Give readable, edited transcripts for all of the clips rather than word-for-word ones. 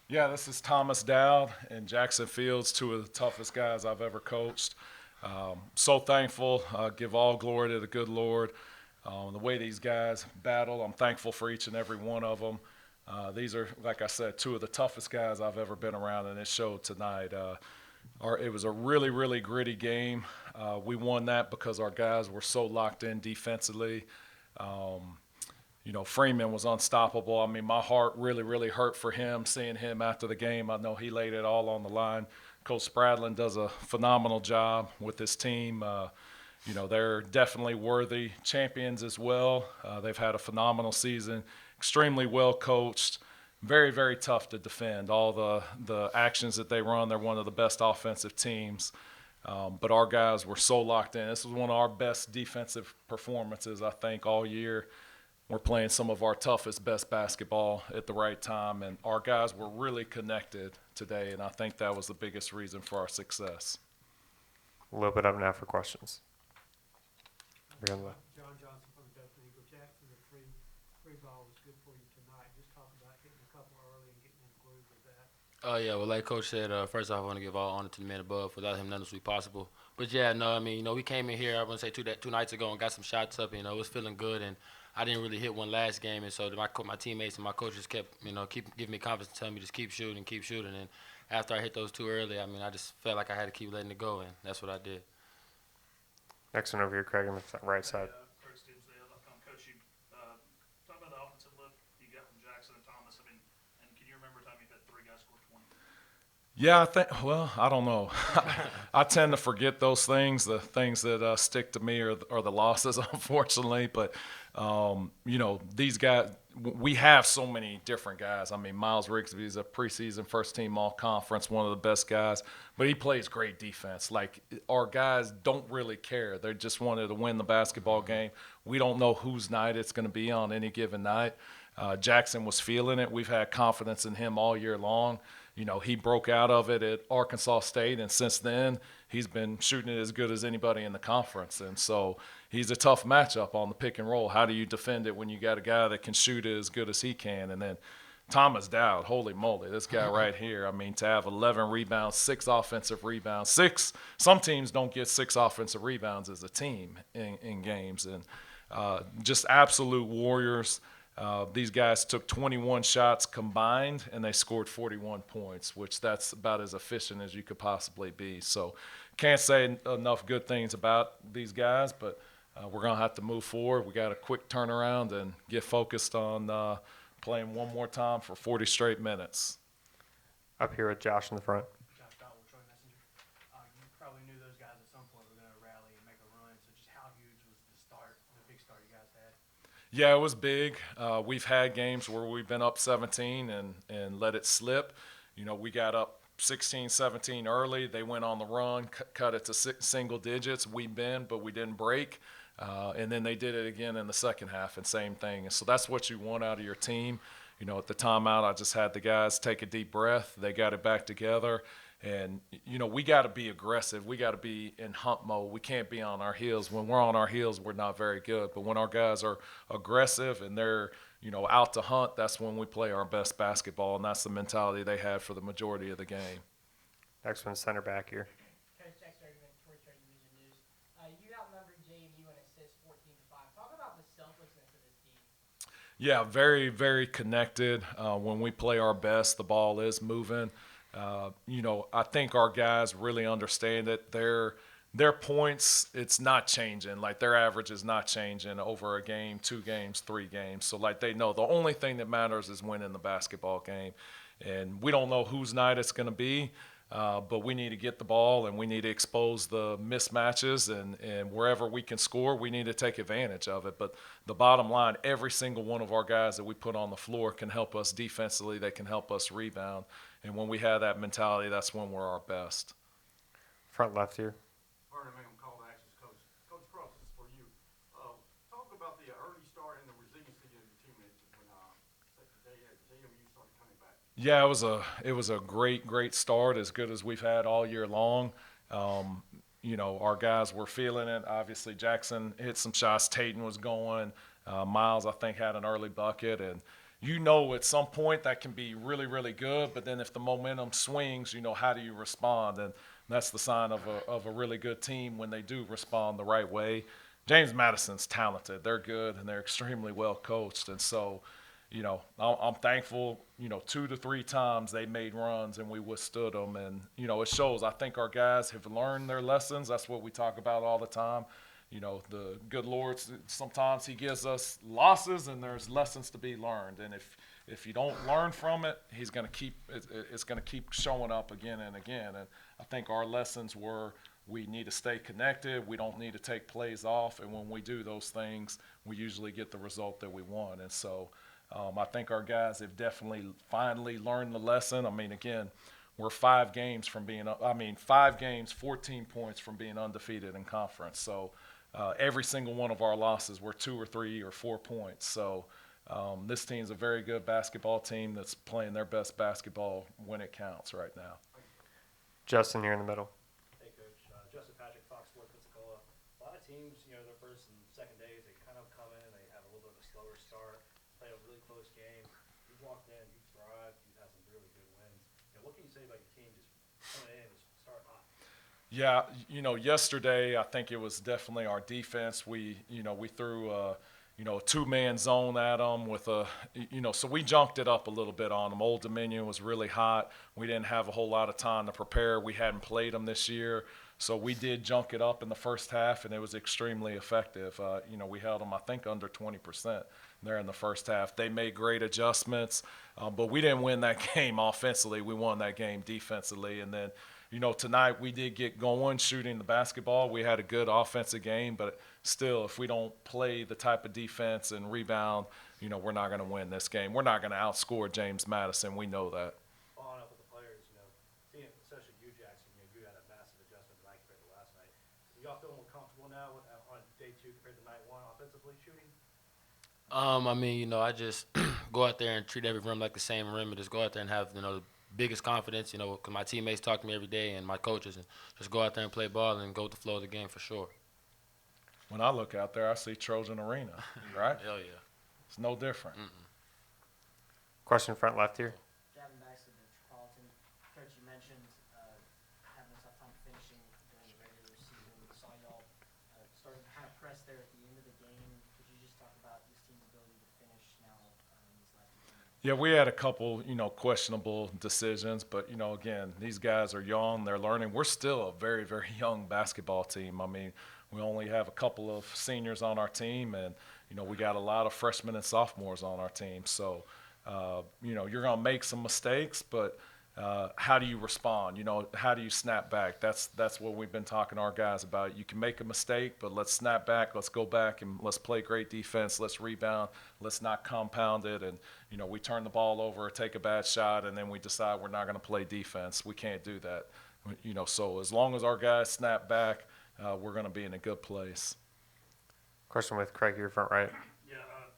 Yeah, this is Thomas Dowd and Jackson Fields, two of the toughest guys I've ever coached. So thankful. Give all glory to the good Lord. The way these guys battle, I'm thankful for each and every one of them. These are, like I said, two of the toughest guys I've ever been around, and it showed tonight. It was a really, really gritty game. We won that because our guys were so locked in defensively. Um, Freeman was unstoppable. I mean, my heart really, really hurt for him seeing him after the game. I know he laid it all on the line. Coach Spradlin does a phenomenal job with this team. They're definitely worthy champions as well. They've had a phenomenal season, extremely well coached, very, very tough to defend. All the actions that they run, they're one of the best offensive teams. But our guys were so locked in. This was one of our best defensive performances, I think, all year. We're playing some of our toughest, best basketball at the right time, and our guys were really connected today, and I think that was the biggest reason for our success. A little bit up now for questions. We're gonna John Johnson from the Dothan Eagle. Jackson, the free ball was good for you tonight. Just talk about hitting a couple early and getting in the groove with that. Oh yeah, well, like Coach said, first off, I want to give all honor to the man above. Without him, none of this would be possible. But yeah, no, I mean, we came in here. I want to say two nights ago and got some shots up. It was feeling good, and I didn't really hit one last game, and so my teammates and my coaches kept, keep giving me confidence, telling me just keep shooting. And after I hit those two early, I mean, I just felt like I had to keep letting it go, and that's what I did. next one over here, Craig, on the right side. Craig Stevensdale, Coach, you talk about the offensive lift you got from Jackson and Thomas. I mean, and can you remember a time you had three guys score 20? Yeah, well, I don't know. I tend to forget those things. The things that stick to me are the losses, unfortunately. But, these guys, we have so many different guys. I mean, Miles Rigsby is a preseason first team all conference, one of the best guys, but he plays great defense. Like, our guys don't really care. They just wanted to win the basketball game. We don't know whose night it's going to be on any given night. Jackson was feeling it. We've had confidence in him all year long. He broke out of it at Arkansas State, and since then, he's been shooting it as good as anybody in the conference. And so he's a tough matchup on the pick and roll. How do you defend it when you got a guy that can shoot it as good as he can? And then Thomas Dowd, holy moly, this guy right here. I mean, to have 11 rebounds, 6 offensive rebounds, some teams don't get 6 offensive rebounds as a team in games. And just absolute warriors. These guys took 21 shots combined, and they scored 41 points, which that's about as efficient as you could possibly be. So can't say enough good things about these guys, but we're going to have to move forward. We got a quick turnaround and get focused on playing one more time for 40 straight minutes. Up here with Josh in the front. Josh Dottle, Troy Messenger. You probably knew those guys at some point were going to rally and make a run. So just how huge was the big start you guys had? Yeah, it was big. We've had games where we've been up 17 and let it slip. We got up 16, 17 early. They went on the run, cut it to single digits. We bend, but we didn't break. And then they did it again in the second half, and same thing. And so that's what you want out of your team. At the timeout, I just had the guys take a deep breath. They got it back together. And, we got to be aggressive. We got to be in hunt mode. We can't be on our heels. When we're on our heels, we're not very good. But when our guys are aggressive and they're, out to hunt, that's when we play our best basketball. And that's the mentality they had for the majority of the game. Next one, center back here. Coach Jack Sturtevant, Detroit Trade Division News. You outnumbered JMU in assists 14-5. Talk about the selflessness of this team. Yeah, very, very connected. When we play our best, the ball is moving. I think our guys really understand it. Their points, it's not changing. Like, their average is not changing over a game, 2 games, 3 games. So, like, they know the only thing that matters is winning the basketball game. And we don't know whose night it's going to be, but we need to get the ball and we need to expose the mismatches. And wherever we can score, we need to take advantage of it. But the bottom line, every single one of our guys that we put on the floor can help us defensively. They can help us rebound. And when we have that mentality, that's when we're our best. Front left here. Vernon Mangum, call to actions coach. Coach Cross, this is for you. Talk about the early start and the resiliency of your teammates when JMU started coming back. Yeah, it was a great start, as good as we've had all year long. Our guys were feeling it. Obviously, Jackson hit some shots. Tatum was going. Miles, I think, had an early bucket, and you know at some point that can be really, really good, but then if the momentum swings, how do you respond? And that's the sign of a really good team when they do respond the right way. James Madison's talented. They're good and they're extremely well coached. And so, I'm thankful, 2 to 3 times they made runs and we withstood them. And, it shows. I think our guys have learned their lessons. That's what we talk about all the time. The good Lord, sometimes He gives us losses, and there's lessons to be learned. And if you don't learn from it, He's going to keep it's going to keep showing up again and again. And I think our lessons were we need to stay connected. We don't need to take plays off, and when we do those things, we usually get the result that we want. And so, I think our guys have definitely finally learned the lesson. I mean, again, we're 5 games from being. 5 games, 14 points from being undefeated in conference. So every single one of our losses were 2 or 3 or 4 points. So this team's a very good basketball team that's playing their best basketball when it counts right now. Justin, you're in the middle. Hey, Coach. Justin Patrick, Fox Sports Pensacola. A lot of teams, their first and second days, they kind of come in, they have a little bit of a slower start, play a really close game. You've walked in, you've thrived, you've had some really good wins. What can you say about your team just coming in and just starting hot? Yeah, yesterday I think it was definitely our defense. We threw a 2-man zone at them with so we junked it up a little bit on them. Old Dominion was really hot. We didn't have a whole lot of time to prepare. We hadn't played them this year, so we did junk it up in the first half, and it was extremely effective. We held them, I think, under 20% there in the first half. They made great adjustments, but we didn't win that game offensively. We won that game defensively, and then tonight we did get going shooting the basketball. We had a good offensive game, but still, if we don't play the type of defense and rebound, we're not going to win this game. We're not going to outscore James Madison. We know that. Following up with the players, seeing especially you, Jackson, you had a massive adjustment tonight compared to last night. Y'all feel more comfortable now on day 2 compared to night 1 offensively shooting? I just go out there and treat every rim like the same rim, and just go out there and have the biggest confidence. Because my teammates talk to me every day and my coaches, and just go out there and play ball and go with the flow of the game for sure. When I look out there, I see Trojan Arena, right? Hell yeah. It's no different. Question front left here. Gavin Baxter, the Metropolitan. Coach, you mentioned having a tough time finishing during the regular season. We saw y'all starting to kind of press there at the end of the game. Could you just talk about this team's ability to finish now in these last two games? Yeah, we had a couple, questionable decisions, but again, these guys are young, they're learning. We're still a very, very young basketball team. We only have a couple of seniors on our team, and we got a lot of freshmen and sophomores on our team. So, you're gonna make some mistakes, but how do you respond? How do you snap back? That's what we've been talking to our guys about. You can make a mistake, but let's snap back. Let's go back and let's play great defense. Let's rebound. Let's not compound it. And we turn the ball over or take a bad shot, and then we decide we're not going to play defense. We can't do that. So as long as our guys snap back, we're going to be in a good place. Question with Craig, your front right. Yeah,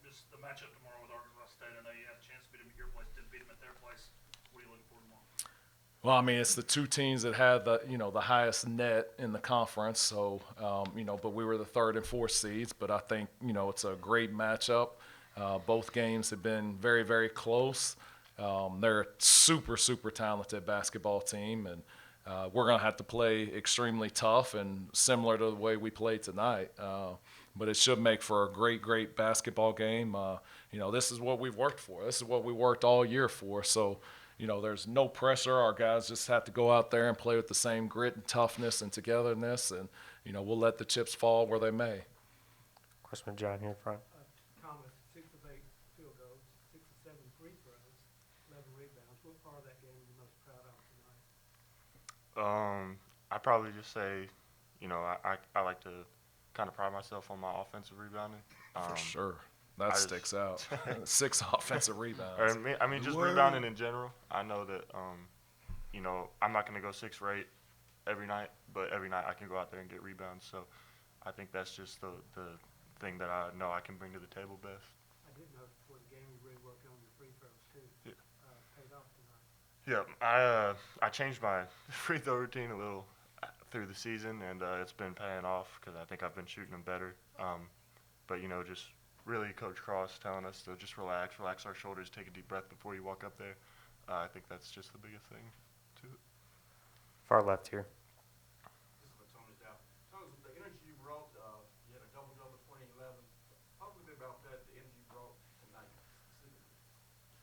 just the matchup tomorrow with Arkansas State. I know you had a chance to beat them at your place, didn't beat them at their place. What are you looking for tomorrow? Well, it's the 2 teams that had the highest net in the conference. So, but we were the 3rd and 4th seeds. But I think it's a great matchup. Both games have been very, very close. They're a super, super talented basketball team, and we're going to have to play extremely tough and similar to the way we played tonight. But it should make for a great, great basketball game. This is what we've worked for. This is what we worked all year for. So, there's no pressure. Our guys just have to go out there and play with the same grit and toughness and togetherness, and, we'll let the chips fall where they may. Question with John here in front. Thomas, 6 of 8 field goals, 6 of 7 free throws, 11 rebounds. What part of that game are you most proud of tonight? I probably just say, I like to kind of pride myself on my offensive rebounding. For sure. That sticks out. 6 offensive rebounds. Just rebounding in general. I know that, I'm not going to go 6 for 8 every night, but every night I can go out there and get rebounds. So I think that's just the thing that I know I can bring to the table best. I did notice before the game you really worked on your free throws too. Yeah. Paid off tonight. Yeah, I changed my free throw routine a little through the season, and it's been paying off because I think I've been shooting them better. But just really Coach Cross telling us to just relax our shoulders, take a deep breath before you walk up there. I think that's just the biggest thing to it. Far left here. This is what Tony's down. Tony, the energy you brought, you had a double-double 2011. Talk a little bit about that, the energy you brought tonight specifically.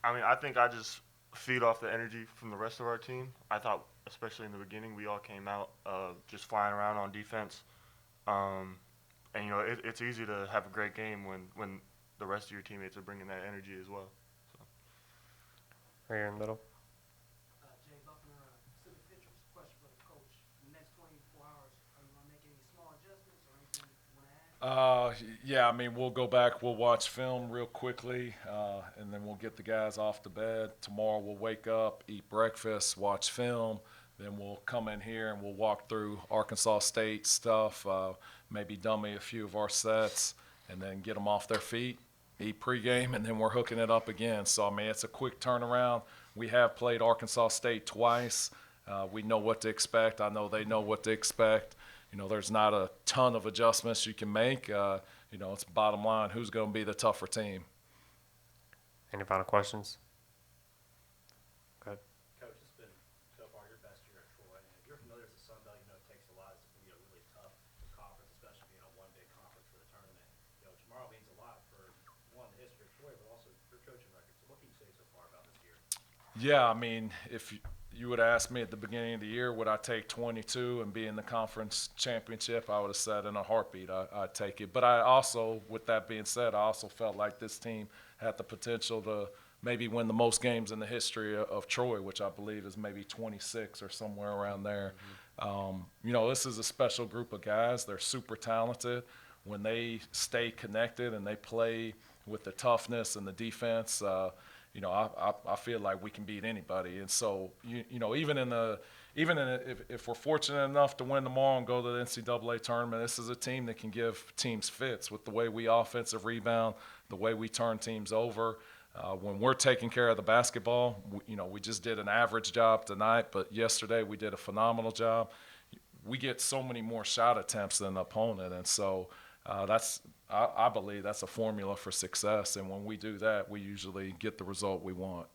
I mean, I think I just feed off the energy from the rest of our team. I thought, especially in the beginning, we all came out just flying around on defense. And, you know, it's easy to have a great game when the rest of your teammates are bringing that energy as well. So. Right here in the middle. Jay Buckner, Civic Pictures, question for the coach. In the next 24 hours, are you going to make any small adjustments or anything you want to add? Yeah, I mean, we'll go back, we'll watch film real quickly, and then we'll get the guys off to bed. Tomorrow we'll wake up, eat breakfast, watch film. Then we'll come in here and we'll walk through Arkansas State stuff, maybe dummy a few of our sets, and then get them off their feet, eat pregame, and then we're hooking it up again. So, I mean, it's a quick turnaround. We have played Arkansas State twice. We know what to expect. I know they know what to expect. You know, there's not a ton of adjustments you can make. You know, it's bottom line, who's going to be the tougher team. Any final questions? Go ahead. Coach, it's been so far your best year at Troy, and if you're familiar with the Sun Belt, you know it takes a lot. It's going to be a really tough conference, especially being a one big conference for the tournament. You know, tomorrow means a lot for one, the history of Troy, but also your coaching record. So what can you say so far about this year? Yeah, I mean, if you would ask me at the beginning of the year, would I take 22 and be in the conference championship, I would have said in a heartbeat I'd take it. But I also, with that being said, I also felt like this team had the potential to maybe win the most games in the history of Troy, which I believe is maybe 26 or somewhere around there. You know, this is a special group of guys. They're super talented. When they stay connected and they play with the toughness and the defense, you know, I feel like we can beat anybody. And so, you know, if we're fortunate enough to win tomorrow and go to the NCAA tournament, this is a team that can give teams fits with the way we offensive rebound, the way we turn teams over. When we're taking care of the basketball, you know, we just did an average job tonight, but yesterday we did a phenomenal job. We get so many more shot attempts than the opponent, and so I believe that's a formula for success. And when we do that, we usually get the result we want.